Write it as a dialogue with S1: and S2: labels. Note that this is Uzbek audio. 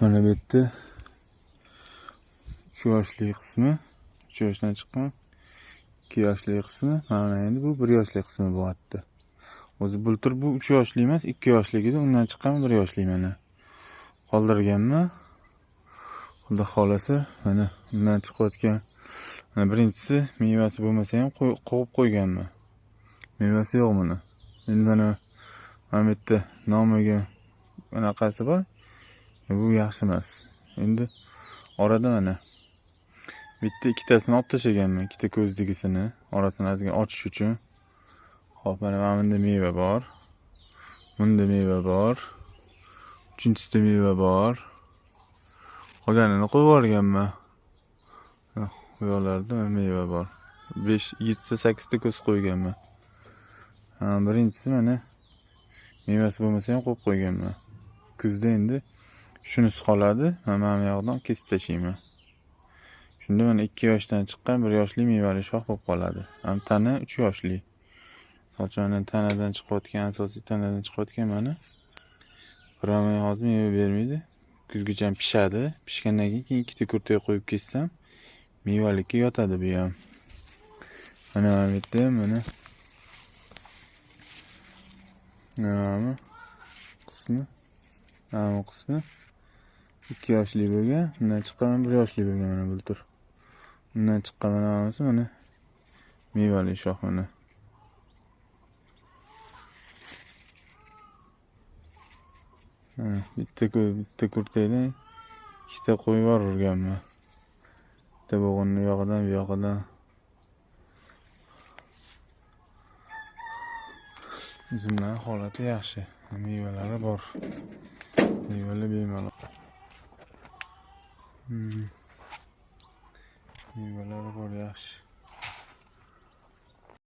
S1: Mana bu yerda 3 yoshli qismi, 3 yoshdan chiqqan, 2 yoshli qismi, mana endi bu 1 yoshli qismi bo'lyapti. O'zi bultur bu 3 yoshli emas, 2 yoshlik edi, undan chiqqan 1 yoshli mana. Qoldirganman. Xudo xolasa, mana undan chiqayotgan. Mana birinchisi mevasi bo'lmasa ham qovib qo'yganman. Mevasi yo'q mana. Endi mana bu yerda nomiga anaqasi bor. Bu yaxshi emas. Endi orada mana bitta ikkitasini olib tashlaganman, ikkita ko'zdigisini orasini ozgina ochish uchun. Xo'p, mana bunda meva bor. Bunda meva bor. Uchinchisida meva bor. Qolganini qo'yib yuborganman. Bu yoqlarda meva bor. 5, 7, 8 ta ko'z qo'yganman. Birinchisi mana mevasi bo'lmasa ham qo'yib qo'yganman. Kuzda endi shunisi qoladi. Mana bu yoqdan kesib tashlayman. Shunda mana 2 yoshdan chiqqan 1 yoshli mevali shox bo'lib qoladi. Tana 3 yoshli. Sochondan tanadan chiqayotgan, asosiy tanadan chiqayotgan mana. Biramay hozir meva bermaydi. Kuzgacha pishadi. Pishgandan keyin ikkita kurtaga qo'yib kessam, mevalikka yotadi bu ham. Mana bu yerda mana mana qismi 2 yoshli bo'lgan, undan chiqqan 1 yoshli bo'lgan mana bultur. Undan chiqqan mana mevali shox mana. Bitta kurtadan ikkita qo'yib yuborganman. Bitta bo'g'inni yog'idan, bu yog'idan. Uzumlar holati yaxshi. Mevalari bor. Mevali bemalol. Mevalari bor yaxshi.